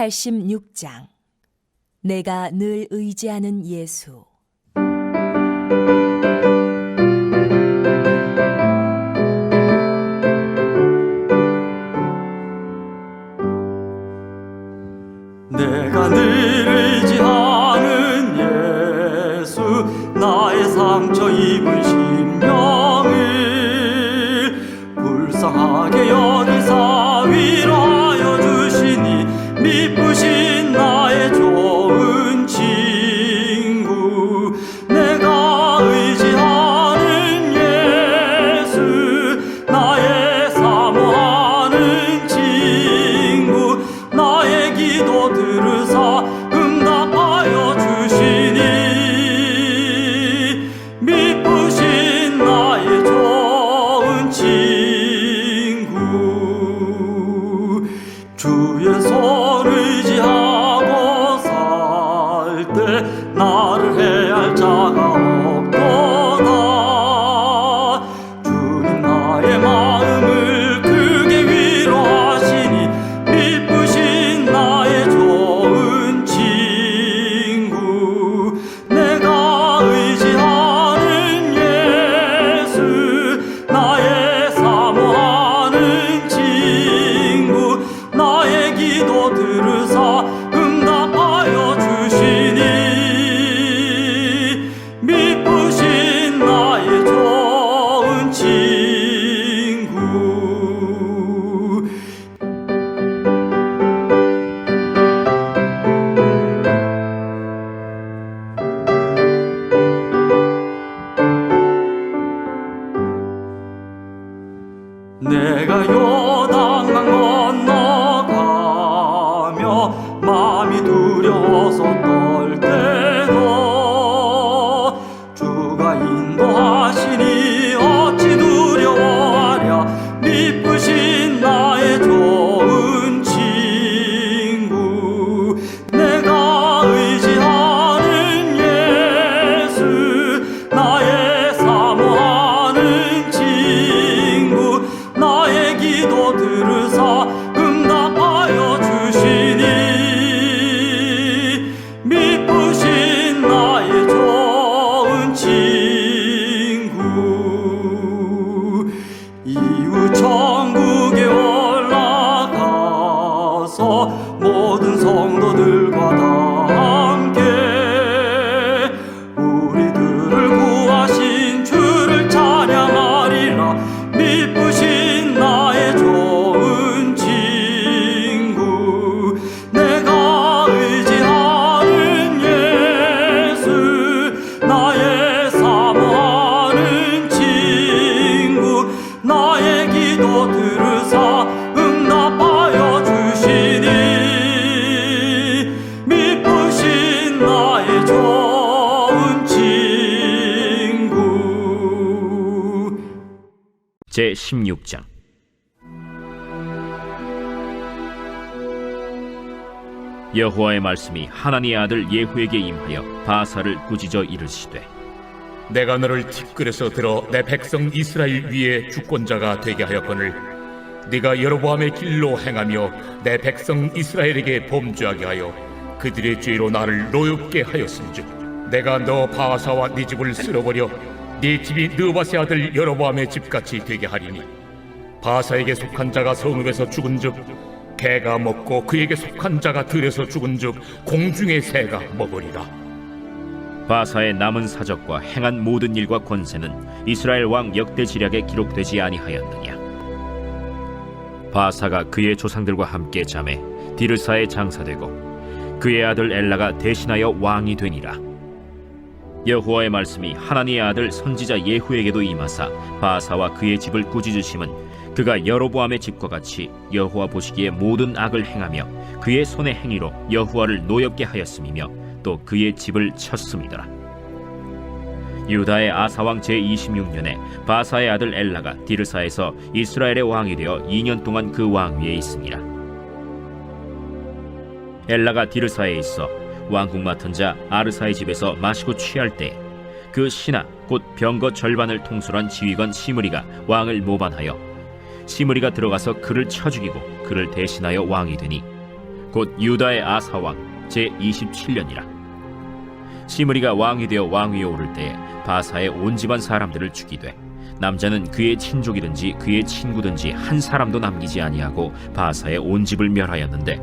86장. 내가 늘 의지하는 예수. 내가 늘 의지하는 예수, 나의 상처 입은 심령을 불쌍하게 여기사 위로하여 주시니, 미쁘신 나의 좋은 친구. 내가 의지하는 예수, 나의 사모하는 친구. 나의 기도 들으사 응답하여 주시니, 미쁘신 나의 좋은 친구. 주의 손 의지하고 살 때 나를 해할 자가 없도다. 주님 나의 마음을 크게 위로하시니, 미쁘신 나의 좋은 친구. 내가 의지하는 예수, 나의 사모하는 친구. 나의 기도 들으사 응답하여 주시니, 미쁘신 나의 좋은 친구. 내가 요단강 건너가며 마음이 두려워서 떨 때도, 주가 인도하시니 어찌 두려워하랴. 미쁘신 나의 좋은 친구. 내가 의지하는 예수, 나의 사모하는 친구. 나의 기도 들으사 응답하여 주시니, 미쁘신 나의 좋은 친구. 이후 천국에 올라가서 모든 성도들과 다 함께 우리들을 구하신 주를 찬양하리라. 미쁘신 나의 좋은 친구. 내가 의지하는 예수, 나의 사모하는 친구. 나의 기도 들으사 응답하여 주시니, 미쁘신 나의 좋은 친구. 제16장. 여호와의 말씀이 하나니의 아들 예후에게 임하여 바사를 꾸짖어 이르시되, 내가 너를 티끌에서 들어 내 백성 이스라엘 위에 주권자가 되게 하였거늘, 네가 여로보암의 길로 행하며 내 백성 이스라엘에게 범죄하게 하여 그들의 죄로 나를 노엽게 하였은즉, 내가 너 바사와 네 집을 쓸어버려 네 집이 느바세 아들 여로보암의 집같이 되게 하리니, 바사에게 속한 자가 성읍에서 죽은즉 개가 먹고, 그에게 속한 자가 들에서 죽은즉 공중의 새가 먹으리라. 바사의 남은 사적과 행한 모든 일과 권세는 이스라엘 왕 역대지략에 기록되지 아니하였느냐. 바사가 그의 조상들과 함께 잠에 디르사에 장사되고, 그의 아들 엘라가 대신하여 왕이 되니라. 여호와의 말씀이 하나니의 아들 선지자 예후에게도 임하사 바사와 그의 집을 꾸짖으심은, 그가 여로보암의 집과 같이 여호와 보시기에 모든 악을 행하며 그의 손의 행위로 여호와를 노엽게 하였음이며, 또 그의 집을 쳤음이더라. 유다의 아사왕 제26년에 바사의 아들 엘라가 디르사에서 이스라엘의 왕이 되어 2년 동안 그 왕위에 있으니라. 엘라가 디르사에 있어 왕궁 맡은 자 아르사의 집에서 마시고 취할 때, 그 신하 곧 병거 절반을 통솔한 지휘관 시므리가 왕을 모반하여 시므리가 들어가서 그를 쳐 죽이고 그를 대신하여 왕이 되니, 곧 유다의 아사 왕 제27년이라. 시므리가 왕이 되어 왕위에 오를 때에 바사의 온 집안 사람들을 죽이되 남자는 그의 친족이든지 그의 친구든지 한 사람도 남기지 아니하고 바사의 온 집을 멸하였는데,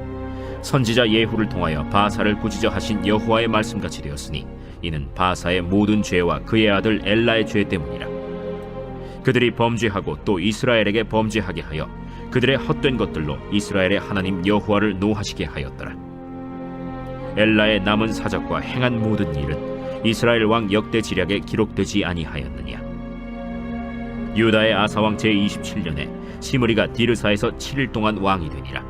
선지자 예후를 통하여 바사를 꾸짖어 하신 여호와의 말씀같이 되었으니 이는 바사의 모든 죄와 그의 아들 엘라의 죄 때문이라. 그들이 범죄하고 또 이스라엘에게 범죄하게 하여 그들의 헛된 것들로 이스라엘의 하나님 여호와를 노하시게 하였더라. 엘라의 남은 사적과 행한 모든 일은 이스라엘 왕 역대 지략에 기록되지 아니하였느냐. 유다의 아사왕 제27년에 시므리가 디르사에서 7일 동안 왕이 되니라.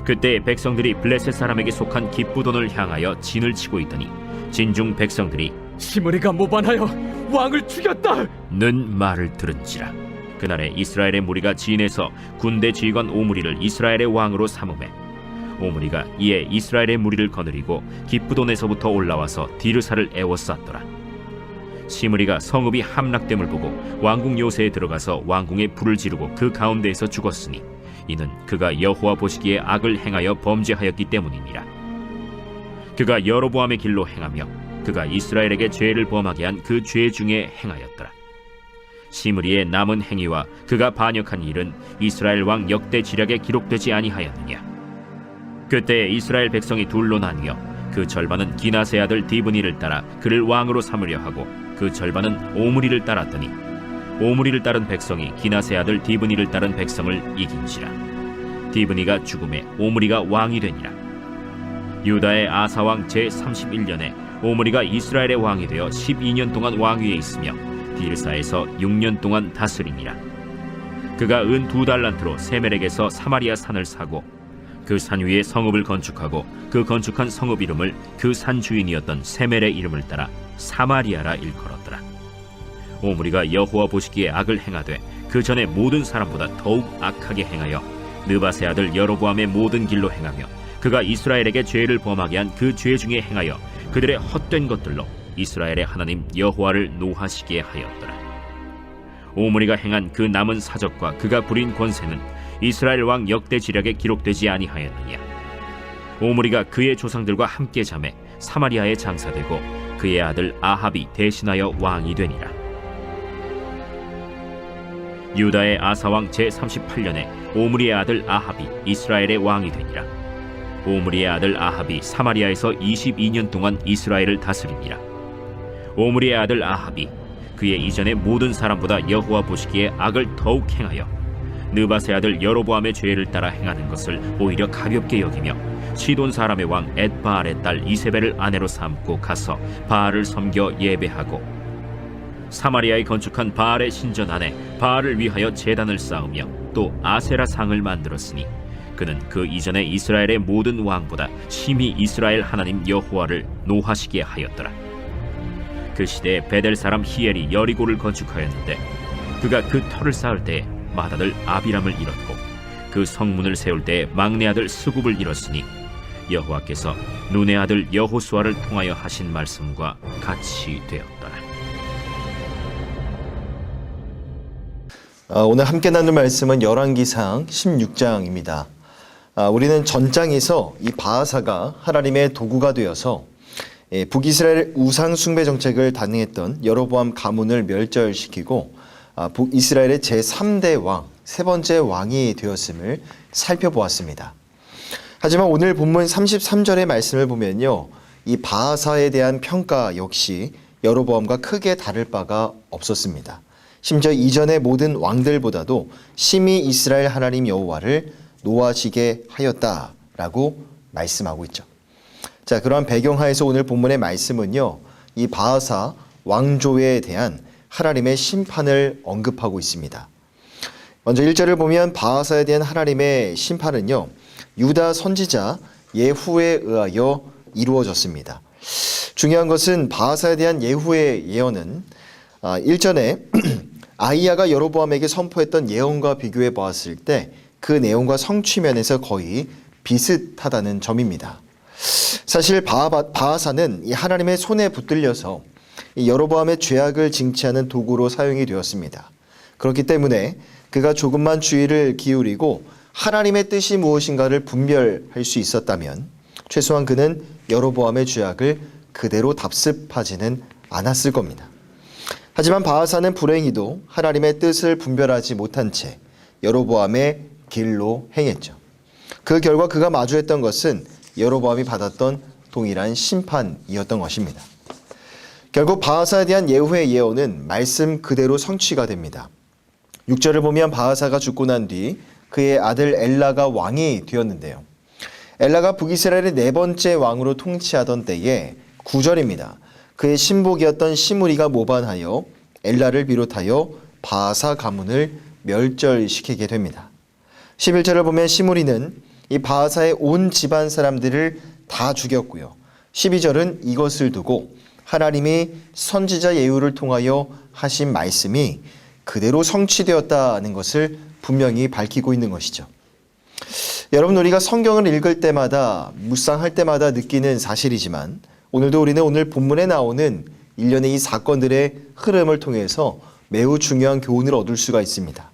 그때 백성들이 블레셋 사람에게 속한 기쁘돈을 향하여 진을 치고 있더니 진중 백성들이 시므리가 모반하여 왕을 죽였다. 는 말을 들은지라. 그날에 이스라엘의 무리가 진에서 군대 지휘관 오므리를 이스라엘의 왕으로 삼음해 오므리가 이에 이스라엘의 무리를 거느리고 기쁘돈에서부터 올라와서 디르사를 에워쌌더라. 시므리가 성읍이 함락됨을 보고 왕궁 요새에 들어가서 왕궁에 불을 지르고 그 가운데에서 죽었으니 이는 그가 여호와 보시기에 악을 행하여 범죄하였기 때문이니라. 그가 여로보암의 길로 행하며 그가 이스라엘에게 죄를 범하게 한 그 죄 중에 행하였더라. 시므리의 남은 행위와 그가 반역한 일은 이스라엘 왕 역대 지략에 기록되지 아니하였느냐. 그때 이스라엘 백성이 둘로 나뉘어 그 절반은 기나세 아들 디브니를 따라 그를 왕으로 삼으려 하고 그 절반은 오므리를 따랐더니 오므리를 따른 백성이 기나세 아들 디브니를 따른 백성을 이긴지라. 디브니가 죽음에 오므리가 왕이 되니라. 유다의 아사왕 제31년에 오므리가 이스라엘의 왕이 되어 12년 동안 왕위에 있으며 디르사에서 6년 동안 다스리니라. 그가 은 2달란트로 세멜에게서 사마리아 산을 사고 그 산 위에 성읍을 건축하고 그 건축한 성읍 이름을 그 산 주인이었던 세멜의 이름을 따라 사마리아라 일컬었더라. 오므리가 여호와 보시기에 악을 행하되 그 전에 모든 사람보다 더욱 악하게 행하여 느바세 아들 여로보암의 모든 길로 행하며 그가 이스라엘에게 죄를 범하게 한 그 죄 중에 행하여 그들의 헛된 것들로 이스라엘의 하나님 여호와를 노하시게 하였더라. 오므리가 행한 그 남은 사적과 그가 부린 권세는 이스라엘 왕 역대 지략에 기록되지 아니하였느냐. 오므리가 그의 조상들과 함께 잠에 사마리아에 장사되고 그의 아들 아합이 대신하여 왕이 되니라. 유다의 아사왕 제38년에 오므리의 아들 아합이 이스라엘의 왕이 되니라. 오므리의 아들 아합이 사마리아에서 22년 동안 이스라엘을 다스리니라. 오므리의 아들 아합이 그의 이전의 모든 사람보다 여호와 보시기에 악을 더욱 행하여 느바세 아들 여로보암의 죄를 따라 행하는 것을 오히려 가볍게 여기며 시돈 사람의 왕 엣바알의 딸 이세벨을 아내로 삼고 가서 바알을 섬겨 예배하고 사마리아에 건축한 바알의 신전 안에 바알을 위하여 제단을 쌓으며 또 아세라 상을 만들었으니 그는 그 이전에 이스라엘의 모든 왕보다 심히 이스라엘 하나님 여호와를 노하시게 하였더라. 그 시대에 베델 사람 히엘이 여리고를 건축하였는데 그가 그 터를 쌓을 때에 맏아들 아비람을 잃었고 그 성문을 세울 때에 막내 아들 스굽을 잃었으니 여호와께서 눈의 아들 여호수아를 통하여 하신 말씀과 같이 되었더라. 오늘 함께 나눌 말씀은 열왕기상 16장입니다. 우리는 전장에서 이 바하사가 하나님의 도구가 되어서 북이스라엘 우상 숭배 정책을 단행했던 여로보암 가문을 멸절시키고 북이스라엘의 제3대 왕, 세 번째 왕이 되었음을 살펴보았습니다. 하지만 오늘 본문 33절의 말씀을 보면요, 이 바하사에 대한 평가 역시 여로보암과 크게 다를 바가 없었습니다. 심지어 이전의 모든 왕들보다도 심히 이스라엘 하나님 여호와를 노하시게 하였다라고 말씀하고 있죠. 자, 그러한 배경하에서 오늘 본문의 말씀은요, 이 바하사 왕조에 대한 하나님의 심판을 언급하고 있습니다. 먼저 1절을 보면 바하사에 대한 하나님의 심판은요, 유다 선지자 예후에 의하여 이루어졌습니다. 중요한 것은 바하사에 대한 예후의 예언은 일전에 아히야가 여로보암에게 선포했던 예언과 비교해 보았을 때 그 내용과 성취면에서 거의 비슷하다는 점입니다. 사실 바하사는 이 하나님의 손에 붙들려서 이 여로보암의 죄악을 징치하는 도구로 사용이 되었습니다. 그렇기 때문에 그가 조금만 주의를 기울이고 하나님의 뜻이 무엇인가를 분별할 수 있었다면 최소한 그는 여로보암의 죄악을 그대로 답습하지는 않았을 겁니다. 하지만 바하사는 불행히도 하나님의 뜻을 분별하지 못한 채 여로보암의 길로 행했죠. 그 결과 그가 마주했던 것은 여로보암이 받았던 동일한 심판이었던 것입니다. 결국 바하사에 대한 예후의 예언은 말씀 그대로 성취가 됩니다. 6절을 보면 바하사가 죽고 난 뒤 그의 아들 엘라가 왕이 되었는데요. 엘라가 북이스라엘의 4번째 왕으로 통치하던 때에 9절입니다. 그의 신복이었던 시므리가 모반하여 엘라를 비롯하여 바하사 가문을 멸절시키게 됩니다. 11절을 보면 시므리는 이 바하사의 온 집안 사람들을 다 죽였고요. 12절은 이것을 두고 하나님이 선지자 예후를 통하여 하신 말씀이 그대로 성취되었다는 것을 분명히 밝히고 있는 것이죠. 여러분, 우리가 성경을 읽을 때마다 묵상할 때마다 느끼는 사실이지만 오늘도 우리는 오늘 본문에 나오는 일련의 이 사건들의 흐름을 통해서 매우 중요한 교훈을 얻을 수가 있습니다.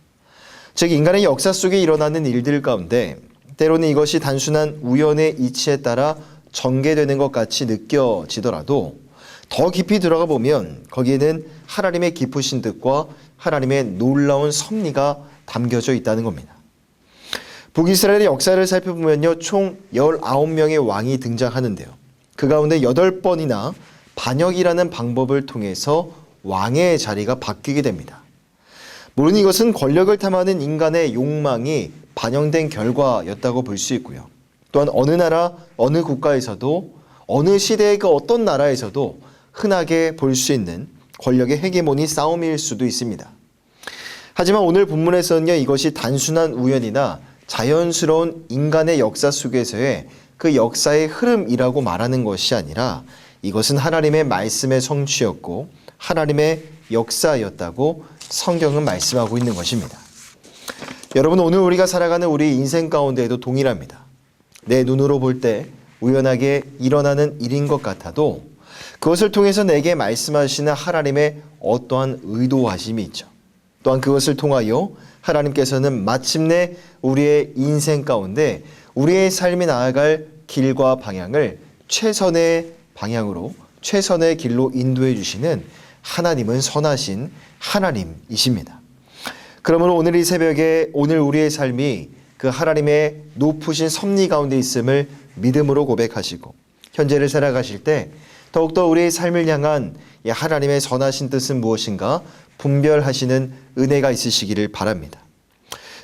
즉 인간의 역사 속에 일어나는 일들 가운데 때로는 이것이 단순한 우연의 이치에 따라 전개되는 것 같이 느껴지더라도 더 깊이 들어가 보면 거기에는 하나님의 깊으신 뜻과 하나님의 놀라운 섭리가 담겨져 있다는 겁니다. 북이스라엘의 역사를 살펴보면요, 총 19명의 왕이 등장하는데요. 그 가운데 8번이나 반역이라는 방법을 통해서 왕의 자리가 바뀌게 됩니다. 물론 이것은 권력을 탐하는 인간의 욕망이 반영된 결과였다고 볼 수 있고요. 또한 어느 나라, 어느 국가에서도 어느 시대의 그 어떤 나라에서도 흔하게 볼 수 있는 권력의 헤게모니 싸움일 수도 있습니다. 하지만 오늘 본문에서는요, 이것이 단순한 우연이나 자연스러운 인간의 역사 속에서의 그 역사의 흐름이라고 말하는 것이 아니라 이것은 하나님의 말씀의 성취였고 하나님의 역사였다고 성경은 말씀하고 있는 것입니다. 여러분, 오늘 우리가 살아가는 우리 인생 가운데에도 동일합니다. 내 눈으로 볼 때 우연하게 일어나는 일인 것 같아도 그것을 통해서 내게 말씀하시는 하나님의 어떠한 의도하심이 있죠. 또한 그것을 통하여 하나님께서는 마침내 우리의 인생 가운데 우리의 삶이 나아갈 길과 방향을 최선의 방향으로, 최선의 길로 인도해 주시는 하나님은 선하신 하나님이십니다. 그러므로 오늘 이 새벽에 오늘 우리의 삶이 그 하나님의 높으신 섭리 가운데 있음을 믿음으로 고백하시고 현재를 살아가실 때 더욱더 우리의 삶을 향한 이 하나님의 선하신 뜻은 무엇인가 분별하시는 은혜가 있으시기를 바랍니다.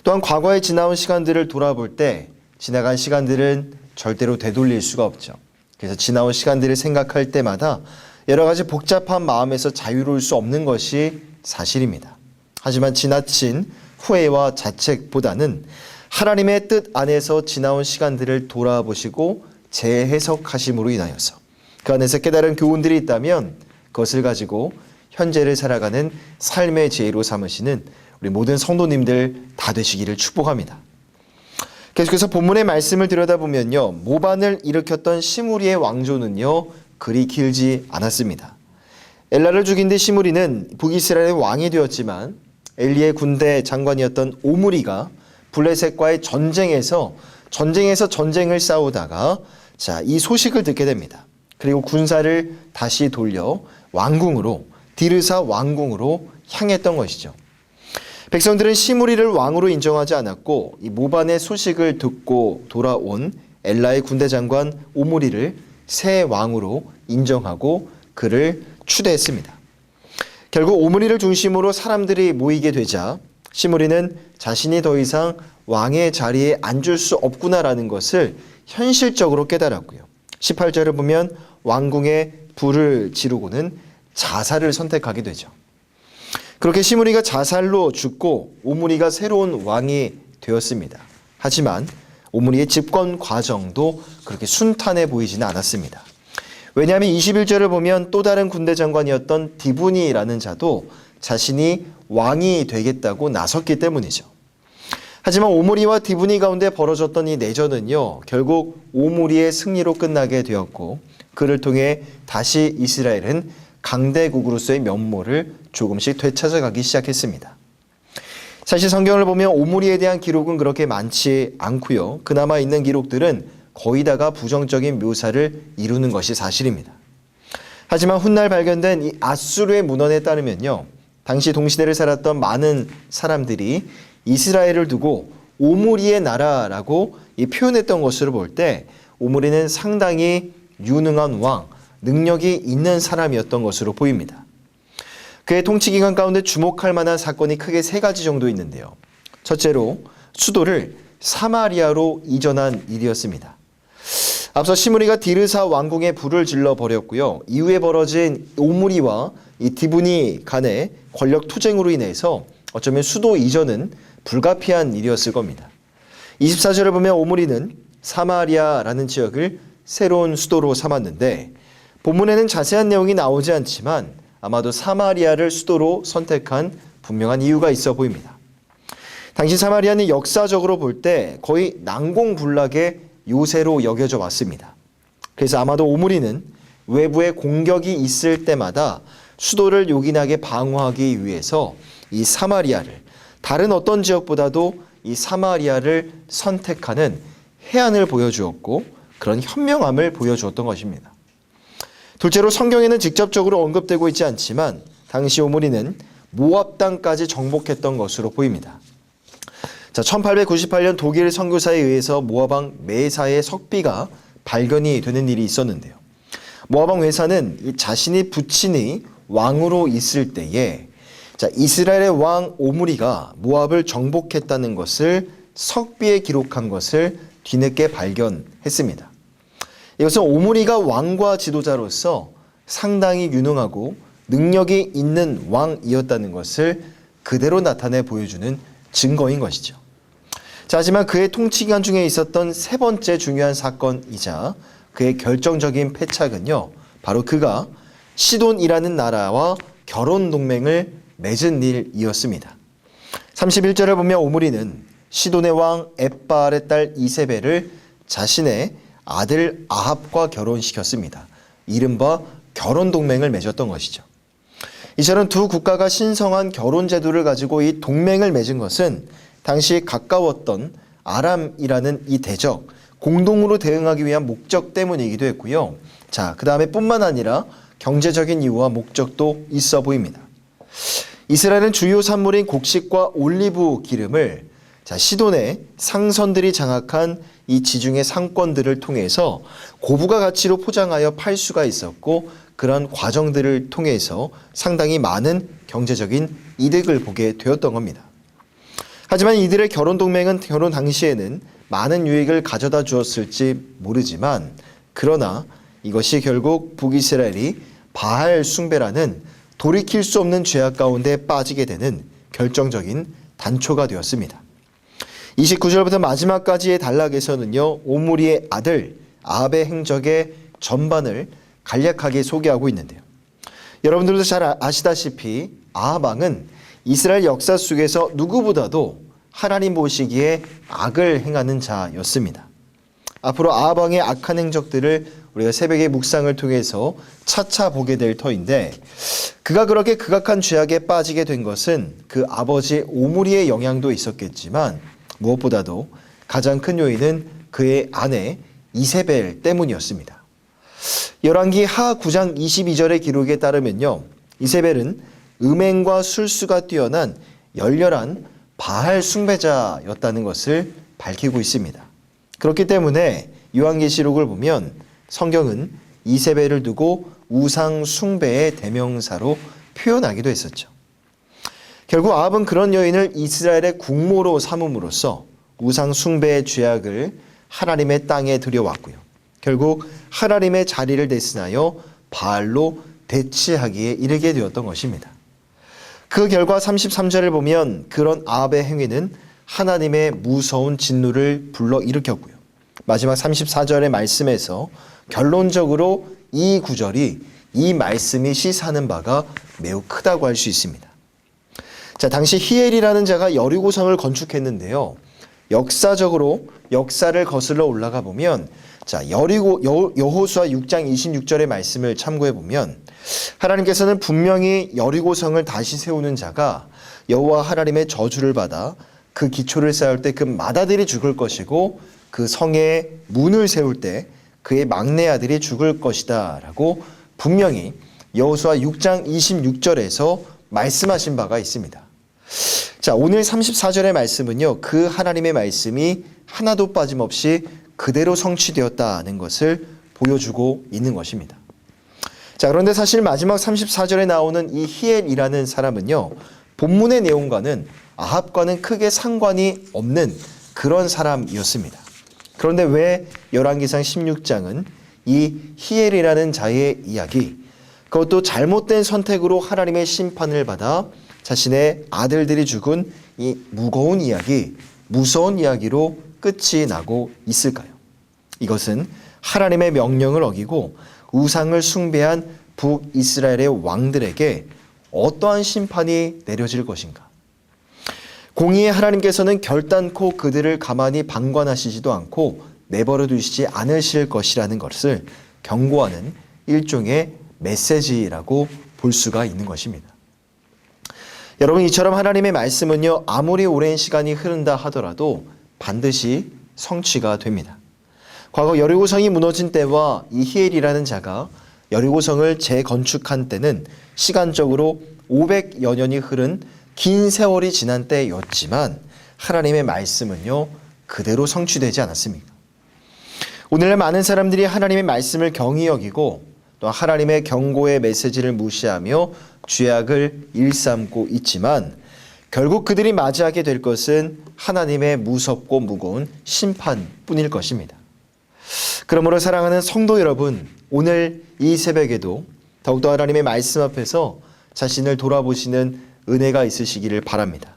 또한 과거에 지나온 시간들을 돌아볼 때 지나간 시간들은 절대로 되돌릴 수가 없죠. 그래서 지나온 시간들을 생각할 때마다 여러 가지 복잡한 마음에서 자유로울 수 없는 것이 사실입니다. 하지만 지나친 후회와 자책보다는 하나님의 뜻 안에서 지나온 시간들을 돌아보시고 재해석하심으로 인하여서 그 안에서 깨달은 교훈들이 있다면 그것을 가지고 현재를 살아가는 삶의 지혜로 삼으시는 우리 모든 성도님들 다 되시기를 축복합니다. 계속해서 본문의 말씀을 들여다보면요, 모반을 일으켰던 시므리의 왕조는요 그리 길지 않았습니다. 엘라를 죽인 뒤 시므리는 북이스라엘의 왕이 되었지만 엘리의 군대 장관이었던 오므리가 블레셋과의 전쟁에서 전쟁을 싸우다가 이 소식을 듣게 됩니다. 그리고 군사를 다시 돌려 왕궁으로, 디르사 왕궁으로 향했던 것이죠. 백성들은 시므리를 왕으로 인정하지 않았고 이 모반의 소식을 듣고 돌아온 엘라의 군대 장관 오므리를 새 왕으로 인정하고 그를 추대했습니다. 결국 오므리를 중심으로 사람들이 모이게 되자 시므리는 자신이 더 이상 왕의 자리에 앉을 수 없구나라는 것을 현실적으로 깨달았고요. 18절을 보면 왕궁에 불을 지르고는 자살을 선택하게 되죠. 그렇게 시므리가 자살로 죽고 오므리가 새로운 왕이 되었습니다. 하지만 오므리의 집권 과정도 그렇게 순탄해 보이지는 않았습니다. 왜냐하면 21절을 보면 또 다른 군대 장관이었던 디브니라는 자도 자신이 왕이 되겠다고 나섰기 때문이죠. 하지만 오므리와 디브니 가운데 벌어졌던 이 내전은요, 결국 오므리의 승리로 끝나게 되었고 그를 통해 다시 이스라엘은 강대국으로서의 면모를 조금씩 되찾아가기 시작했습니다. 사실 성경을 보면 오므리에 대한 기록은 그렇게 많지 않고요. 그나마 있는 기록들은 거의 다가 부정적인 묘사를 이루는 것이 사실입니다. 하지만 훗날 발견된 이 아수르의 문헌에 따르면요, 당시 동시대를 살았던 많은 사람들이 이스라엘을 두고 오므리의 나라라고 표현했던 것으로 볼 때 오므리는 상당히 유능한 왕, 능력이 있는 사람이었던 것으로 보입니다. 그의 통치 기간 가운데 주목할 만한 사건이 크게 세 가지 정도 있는데요. 첫째로 수도를 사마리아로 이전한 일이었습니다. 앞서 시므리가 디르사 왕궁에 불을 질러 버렸고요. 이후에 벌어진 오므리와 이 디브니 간의 권력 투쟁으로 인해서 어쩌면 수도 이전은 불가피한 일이었을 겁니다. 24절을 보면 오므리는 사마리아라는 지역을 새로운 수도로 삼았는데 본문에는 자세한 내용이 나오지 않지만 아마도 사마리아를 수도로 선택한 분명한 이유가 있어 보입니다. 당시 사마리아는 역사적으로 볼 때 거의 난공불락의 요새로 여겨져 왔습니다. 그래서 아마도 오므리는 외부의 공격이 있을 때마다 수도를 요긴하게 방어하기 위해서 이 사마리아를, 다른 어떤 지역보다도 이 사마리아를 선택하는 해안을 보여주었고 그런 현명함을 보여주었던 것입니다. 둘째로 성경에는 직접적으로 언급되고 있지 않지만 당시 오므리는 모압 땅까지 정복했던 것으로 보입니다. 자, 1898년 독일 선교사에 의해서 모압왕 메사의 석비가 발견이 되는 일이 있었는데요. 모압왕 메사는 자신이 부친이 왕으로 있을 때에 이스라엘의 왕 오므리가 모압을 정복했다는 것을 석비에 기록한 것을 뒤늦게 발견했습니다. 이것은 오므리가 왕과 지도자로서 상당히 유능하고 능력이 있는 왕이었다는 것을 그대로 나타내 보여주는 증거인 것이죠. 자, 하지만 그의 통치 기간 중에 있었던 세 번째 중요한 사건이자 그의 결정적인 패착은요, 바로 그가 시돈이라는 나라와 결혼 동맹을 맺은 일이었습니다. 31절을 보면 오므리는 시돈의 왕 엣바알의 딸 이세벨을 자신의 아들 아합과 결혼시켰습니다. 이른바 결혼 동맹을 맺었던 것이죠. 이처럼 두 국가가 신성한 결혼 제도를 가지고 이 동맹을 맺은 것은 당시 가까웠던 아람이라는 이 대적, 공동으로 대응하기 위한 목적 때문이기도 했고요. 자, 그 다음에 뿐만 아니라 경제적인 이유와 목적도 있어 보입니다. 이스라엘은 주요 산물인 곡식과 올리브 기름을 시돈의 상선들이 장악한 이 지중해 상권들을 통해서 고부가 가치로 포장하여 팔 수가 있었고 그런 과정들을 통해서 상당히 많은 경제적인 이득을 보게 되었던 겁니다. 하지만 이들의 결혼 동맹은 결혼 당시에는 많은 유익을 가져다 주었을지 모르지만 그러나 이것이 결국 북이스라엘이 바알 숭배라는 돌이킬 수 없는 죄악 가운데 빠지게 되는 결정적인 단초가 되었습니다. 29절부터 마지막까지의 단락에서는요, 오므리의 아들 아합의 행적의 전반을 간략하게 소개하고 있는데요. 여러분들도 잘 아시다시피 아합 왕은 이스라엘 역사 속에서 누구보다도 하나님 보시기에 악을 행하는 자였습니다. 앞으로 아합 왕의 악한 행적들을 우리가 새벽의 묵상을 통해서 차차 보게 될 터인데, 그가 그렇게 극악한 죄악에 빠지게 된 것은 그 아버지 오므리의 영향도 있었겠지만 무엇보다도 가장 큰 요인은 그의 아내 이세벨 때문이었습니다. 열왕기 하 9장 22절의 기록에 따르면요, 이세벨은 음행과 술수가 뛰어난 열렬한 바알 숭배자였다는 것을 밝히고 있습니다. 그렇기 때문에 요한계시록을 보면 성경은 이세벨을 두고 우상 숭배의 대명사로 표현하기도 했었죠. 결국 아합은 그런 여인을 이스라엘의 국모로 삼음으로써 우상 숭배의 죄악을 하나님의 땅에 들여왔고요. 결국 하나님의 자리를 대신하여 바알로 대치하기에 이르게 되었던 것입니다. 그 결과 33절을 보면 그런 아합의 행위는 하나님의 무서운 진노를 불러일으켰고요. 마지막 34절의 말씀에서 결론적으로 이 구절이 이 말씀이 시사하는 바가 매우 크다고 할 수 있습니다. 자, 당시 히엘이라는 자가 여리고성을 건축했는데요. 역사적으로 역사를 거슬러 올라가 보면 자, 여호수아 6장 26절의 말씀을 참고해 보면 하나님께서는 분명히 여리고성을 다시 세우는 자가 여호와 하나님의 저주를 받아 그 기초를 쌓을 때 그 맏아들이 죽을 것이고 그 성의 문을 세울 때 그의 막내 아들이 죽을 것이다 라고 분명히 여호수아 6장 26절에서 말씀하신 바가 있습니다. 자, 오늘 34절의 말씀은요, 그 하나님의 말씀이 하나도 빠짐없이 그대로 성취되었다는 것을 보여주고 있는 것입니다. 자, 그런데 사실 마지막 34절에 나오는 이 히엘이라는 사람은요, 본문의 내용과는 아합과는 크게 상관이 없는 그런 사람이었습니다. 그런데 왜 열왕기상 16장은 이 히엘이라는 자의 이야기, 그것도 잘못된 선택으로 하나님의 심판을 받아 자신의 아들들이 죽은 이 무거운 이야기, 무서운 이야기로 끝이 나고 있을까요? 이것은 하나님의 명령을 어기고 우상을 숭배한 북이스라엘의 왕들에게 어떠한 심판이 내려질 것인가? 공의의 하나님께서는 결단코 그들을 가만히 방관하시지도 않고 내버려 두시지 않으실 것이라는 것을 경고하는 일종의 메시지라고 볼 수가 있는 것입니다. 여러분, 이처럼 하나님의 말씀은요, 아무리 오랜 시간이 흐른다 하더라도 반드시 성취가 됩니다. 과거 여리고성이 무너진 때와 이 히엘이라는 자가 여리고성을 재건축한 때는 시간적으로 500여 년이 흐른 긴 세월이 지난 때였지만 하나님의 말씀은요, 그대로 성취되지 않았습니까? 오늘날 많은 사람들이 하나님의 말씀을 경히 여기고 또 하나님의 경고의 메시지를 무시하며 죄악을 일삼고 있지만 결국 그들이 맞이하게 될 것은 하나님의 무섭고 무거운 심판뿐일 것입니다. 그러므로 사랑하는 성도 여러분, 오늘 이 새벽에도 더욱더 하나님의 말씀 앞에서 자신을 돌아보시는 은혜가 있으시기를 바랍니다.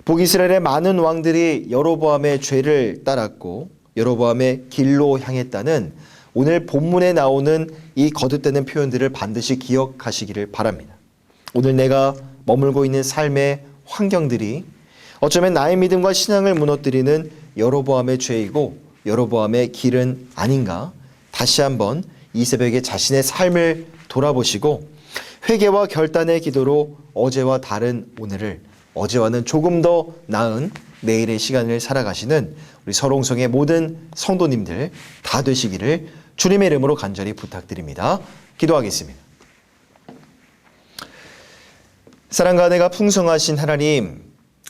북이스라엘의 많은 왕들이 여로보암의 죄를 따랐고 여로보암의 길로 향했다는 오늘 본문에 나오는 이 거듭되는 표현들을 반드시 기억하시기를 바랍니다. 오늘 내가 머물고 있는 삶의 환경들이 어쩌면 나의 믿음과 신앙을 무너뜨리는 여로보암의 죄이고 여로보암의 길은 아닌가? 다시 한번 이 새벽에 자신의 삶을 돌아보시고 회개와 결단의 기도로 어제와 다른 오늘을, 어제와는 조금 더 나은 내일의 시간을 살아가시는 우리 서롱성의 모든 성도님들 다 되시기를 주님의 이름으로 간절히 부탁드립니다. 기도하겠습니다. 사랑과 은혜가 풍성하신 하나님,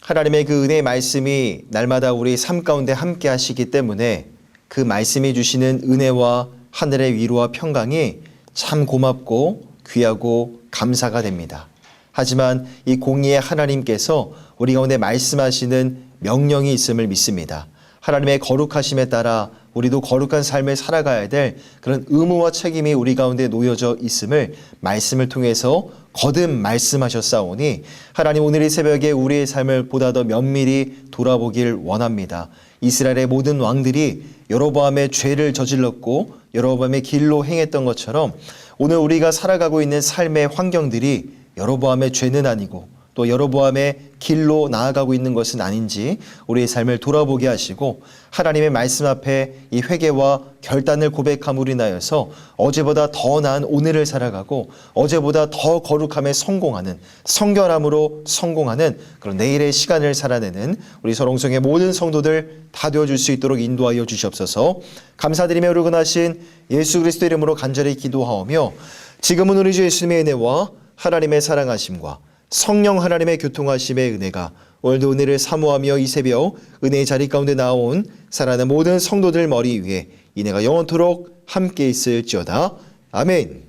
하나님의 그 은혜의 말씀이 날마다 우리 삶 가운데 함께 하시기 때문에 그 말씀이 주시는 은혜와 하늘의 위로와 평강이 참 고맙고 귀하고 감사가 됩니다. 하지만 이 공의의 하나님께서 우리 가운데 말씀하시는 명령이 있음을 믿습니다. 하나님의 거룩하심에 따라 우리도 거룩한 삶을 살아가야 될 그런 의무와 책임이 우리 가운데 놓여져 있음을 말씀을 통해서 거듭 말씀하셨사오니 하나님, 오늘 이 새벽에 우리의 삶을 보다 더 면밀히 돌아보길 원합니다. 이스라엘의 모든 왕들이 여로보암의 죄를 저질렀고 여로보암의 길로 행했던 것처럼 오늘 우리가 살아가고 있는 삶의 환경들이 여로보암의 죄는 아니고 또 여로보암의 길로 나아가고 있는 것은 아닌지 우리의 삶을 돌아보게 하시고 하나님의 말씀 앞에 이 회개와 결단을 고백함으로 인하여서 어제보다 더 나은 오늘을 살아가고 어제보다 더 거룩함에 성공하는, 성결함으로 성공하는 그런 내일의 시간을 살아내는 우리 서롱성의 모든 성도들 다 되어줄 수 있도록 인도하여 주시옵소서. 감사드리며 우르근하신 예수 그리스도 이름으로 간절히 기도하오며 지금은 우리 주 예수님의 은혜와 하나님의 사랑하심과 성령 하나님의 교통하심의 은혜가 오늘도 은혜를 사모하며 이 새벽 은혜의 자리 가운데 나온 사랑하는 모든 성도들 머리 위에 이 은혜가 영원토록 함께 있을지어다. 아멘.